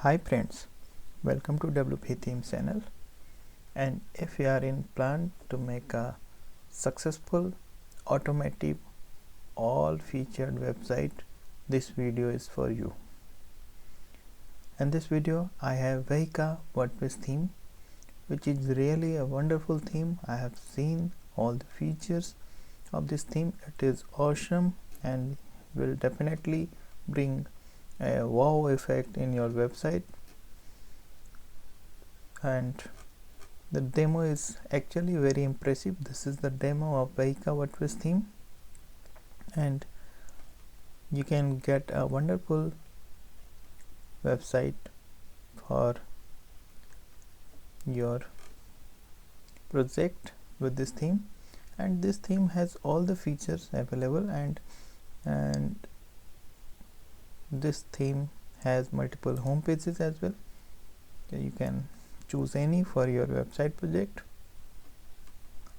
Hi friends, welcome to WP Theme channel. And if you are in plan to make a successful automotive all featured website, this video is for you. In this video I have Vehica WordPress theme, which is really a wonderful theme. I have seen all the features of this theme. It is awesome and will definitely bring a wow effect in your website. And the demo is actually very impressive. This is the demo of Vehica WordPress theme, and you can get a wonderful website for your project with this theme. And this theme has all the features available, and this theme has multiple home pages as well. So you can choose any for your website project,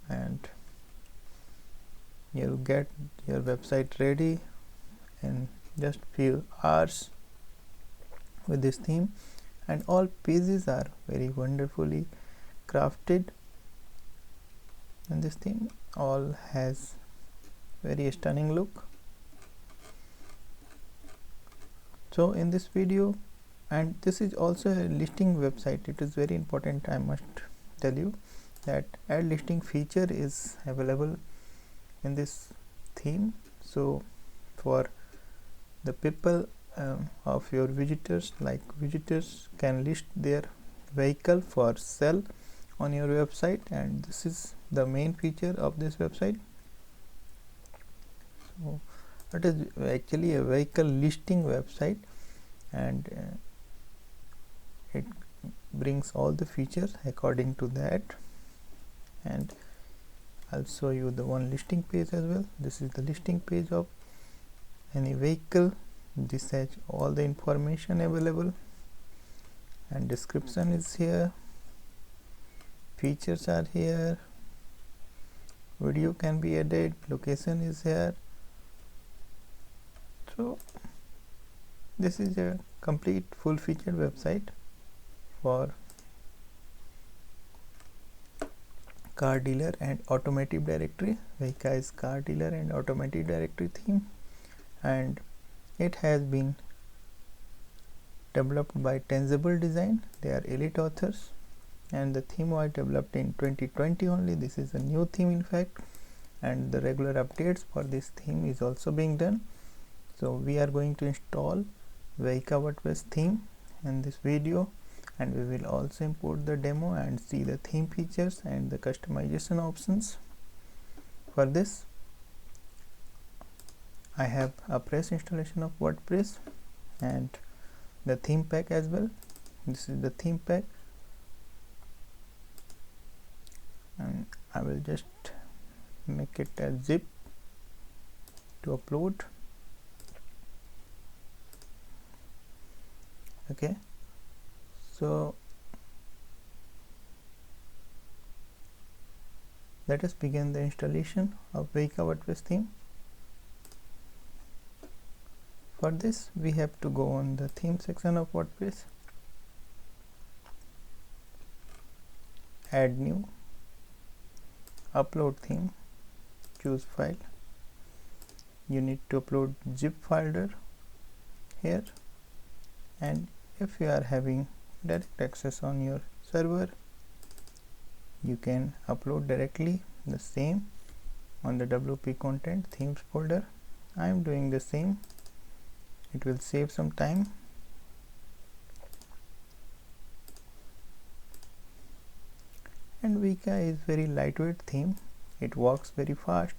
and you'll get your website ready in just few hours with this theme. And all pages are very wonderfully crafted, and this theme all has very stunning look. So in this video, and this is also a listing website, it is very important. I must tell you that add listing feature is available in this theme. So for the people of your visitors, like visitors can list their vehicle for sale on your website, and this is the main feature of this website. So it is actually a vehicle listing website, and it brings all the features according to that. And I'll show you the one listing page as well. This is the listing page of any vehicle. This has all the information available, and description is here, features are here, video can be added, location is here. So this is a complete full featured website for car dealer and automotive directory. Vehica is car dealer and automotive directory theme, and it has been developed by Tangible Design. They are elite authors, and the theme was developed in 2020 only. This is a new theme in fact, and the regular updates for this theme is also being done. So we are going to install Vehica WordPress theme in this video, and we will also import the demo and see the theme features and the customization options. For this I have a press installation of WordPress and the theme pack as well. This is the theme pack, and I will just make it a zip to upload. Okay, so let us begin the installation of Vehica WordPress theme. For this we have to go on the theme section of WordPress, add new, upload theme, choose file. You need to upload zip folder here, and if you are having direct access on your server, you can upload directly the same on the WP content themes folder. I am doing the same. It will save some time. And Vehica is very lightweight theme. It works very fast.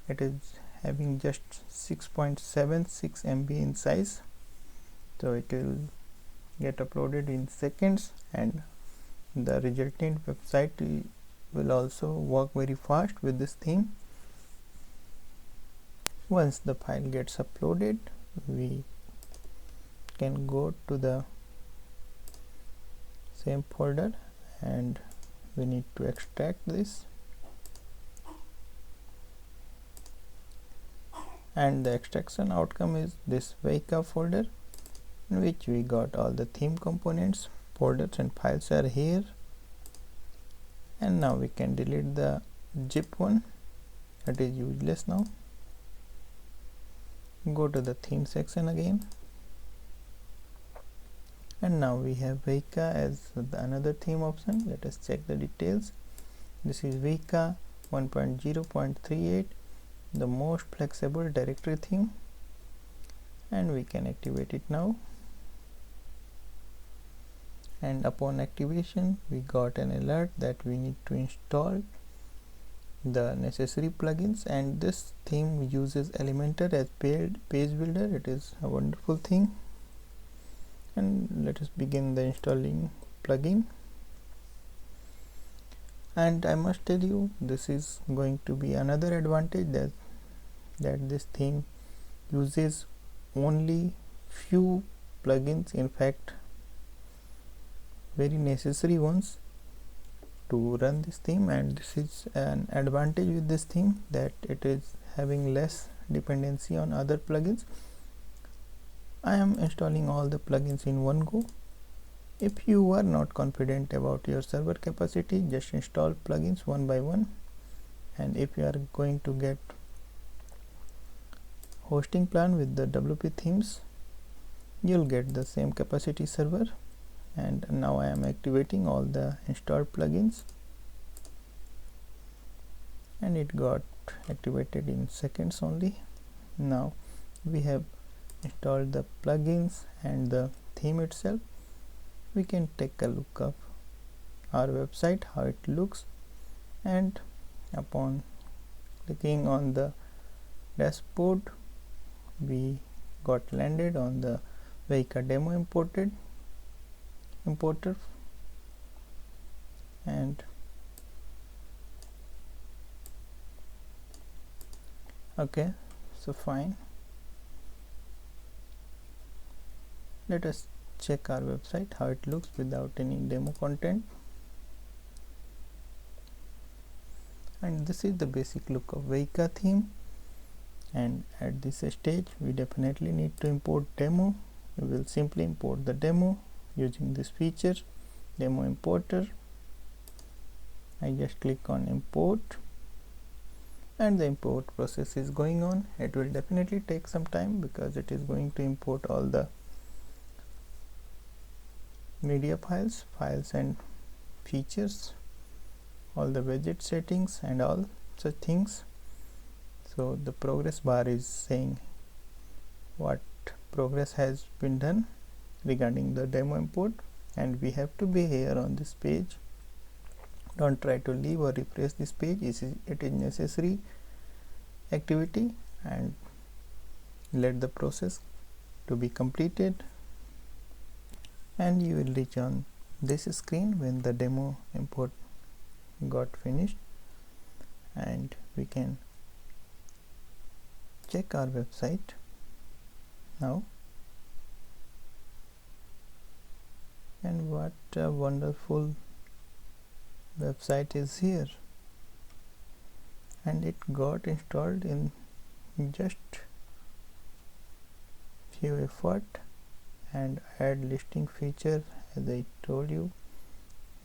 It is having just 6.76 MB in size, so it will get uploaded in seconds, and the resultant website will also work very fast with this theme. Once the file gets uploaded, we can go to the same folder, and we need to extract this, and the extraction outcome is this Vehica folder. in which we got all the theme components, folders and files are here. And now we can delete the zip one, that is useless now. Go to the theme section again, and now we have Vehica as another theme option. Let us check the details. This is Vehica 1.0.38, the most flexible directory theme, and we can activate it now. And upon activation we got an alert that we need to install the necessary plugins, and this theme uses Elementor as page builder. It is a wonderful thing. And let us begin the installing plugin. And I must tell you, this is going to be another advantage, that this theme uses only few plugins, in fact very necessary ones, to run this theme. And this is an advantage with this theme, that it is having less dependency on other plugins. I am installing all the plugins in one go. If you are not confident about your server capacity, just install plugins one by one. And if you are going to get hosting plan with the WP themes, you'll get the same capacity server. And now I am activating all the installed plugins, and it got activated in seconds only. Now we have installed the plugins and the theme itself. We can take a look of our website, how it looks, and upon clicking on the dashboard we got landed on the Vehica demo importer, and okay, so fine. Let us check our website, how it looks without any demo content. And this is the basic look of Vehica theme. And at this stage we definitely need to import demo. We will simply import the demo using this feature, demo importer. I just click on import, and the import process is going on. It will definitely take some time because it is going to import all the media files and features, all the widget settings and all such things. So the progress bar is saying what progress has been done regarding the demo import, and we have to be here on this page. Don't try to leave or refresh this page. It is necessary activity, and let the process to be completed, and you will reach on this screen when the demo import got finished. And we can check our website now. And what a wonderful website is here, and it got installed in just few effort. And add listing feature, as I told you,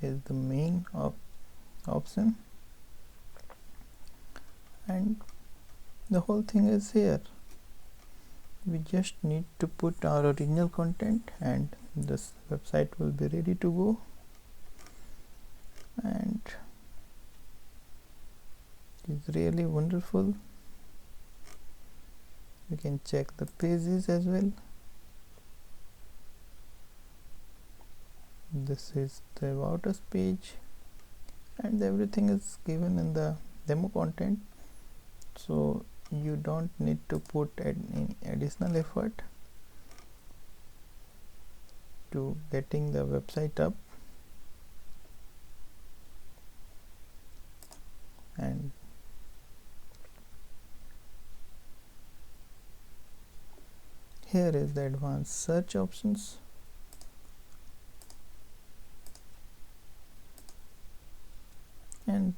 is the main option, and the whole thing is here. We just need to put our original content and this website will be ready to go. And it's really wonderful. You can check the pages as well. This is the about us page, and everything is given in the demo content, so you don't need to put any additional effort to getting the website up. And here is the advanced search options. And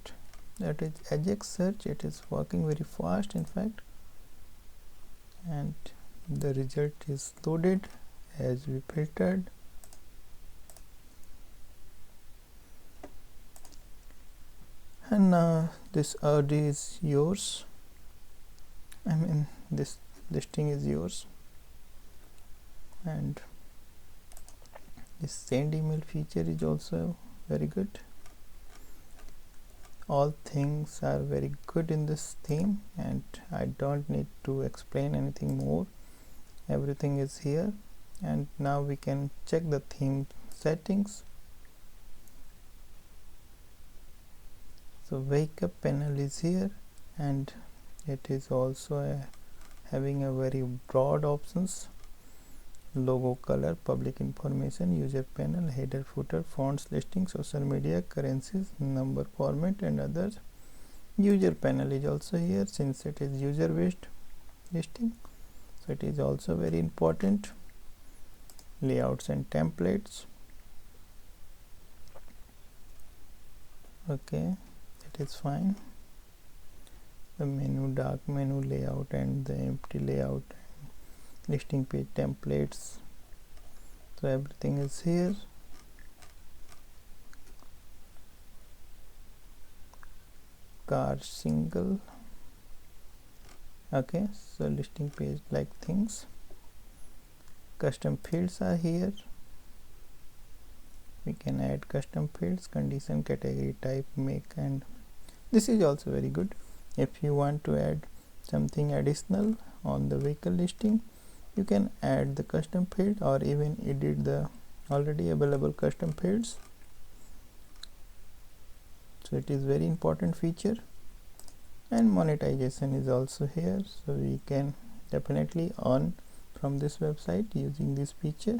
that is Ajax search. It is working very fast, in fact, and the result is loaded as we filtered. And now this ad is yours. I mean, this listing is yours. And this send email feature is also very good. All things are very good in this theme, and I don't need to explain anything more. Everything is here. And now we can check the theme settings. So Vehica panel is here, and it is also having a very broad options: logo, color, public information, user panel, header, footer, fonts, listing, social media, currencies, number format, and others. User panel is also here since it is user based listing, so it is also very important. Layouts and templates. Okay, it is fine. The menu, dark menu layout, and the empty layout, listing page templates, so everything is here. Car single. Okay, so listing page like things. Custom fields are here. We can add custom fields: condition, category, type, make, and this is also very good. If you want to add something additional on the vehicle listing, you can add the custom field or even edit the already available custom fields. So it is very important feature. And monetization is also here, so we can definitely earn from this website using this feature.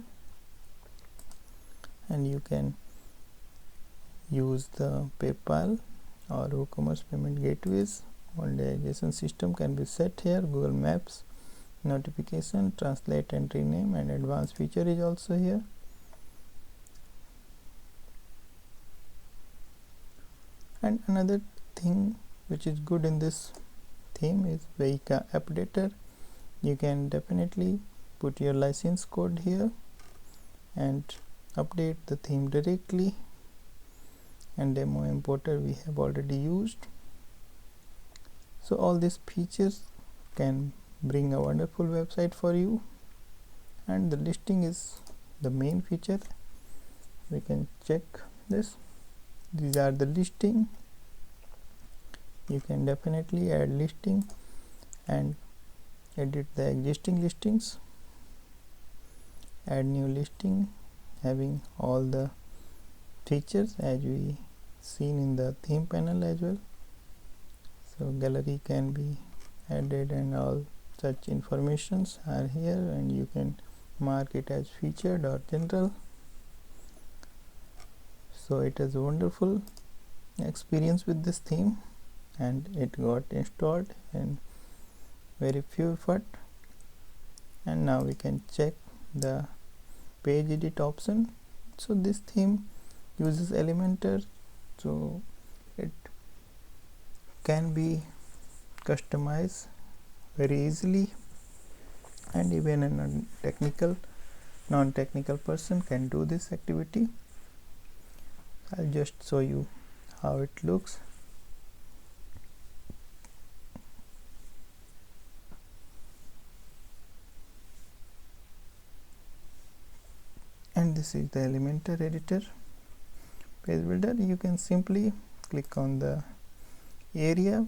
And you can use the PayPal or WooCommerce payment gateways. Monetization system can be set here. Google Maps, notification, translate and rename, and advanced feature is also here. And another thing which is good in this theme is Vehica updater. You can definitely put your license code here and update the theme directly. And demo importer we have already used. So all these features can bring a wonderful website for you. And the listing is the main feature. We can check this. These are the listing. You can definitely add listing and edit the existing listings. Add new listing having all the features as we seen in the theme panel as well. So gallery can be added and all such informations are here, and you can mark it as featured or general. So it is a wonderful experience with this theme, and it got installed in very few effort. And now we can check the page edit option. So this theme uses Elementor, so it can be customized very easily, and even a non-technical person can do this activity. I'll just show you how it looks. And this is the Elementor editor page builder. You can simply click on the area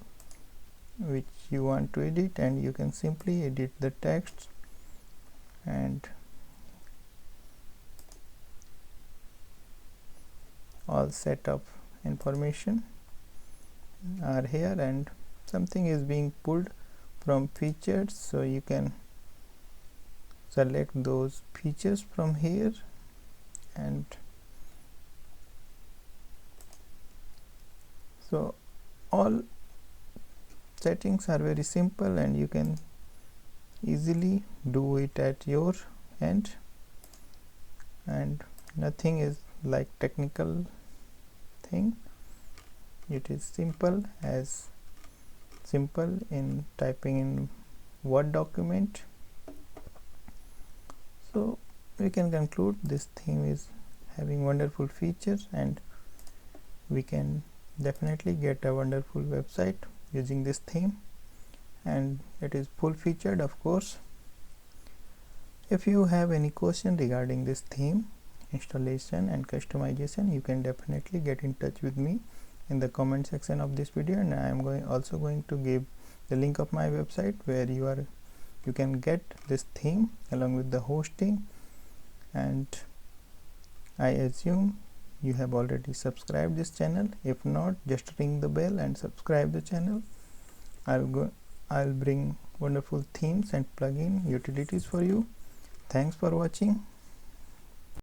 which you want to edit, and you can simply edit the text, and all set of information are here, and something is being pulled from features, so you can select those features from here. And so all settings are very simple, and you can easily do it at your end, and nothing is like technical thing. It is simple in typing in Word document. So we can conclude this theme is having wonderful features, and we can definitely get a wonderful website using this theme, and it is full featured, of course. If you have any question regarding this theme installation and customization, you can definitely get in touch with me in the comment section of this video, and I am also going to give the link of my website where you can get this theme along with the hosting. And I assume you have already subscribed this channel. If not, just ring the bell and subscribe the channel. I'll bring wonderful themes and plugin utilities for you. Thanks for watching.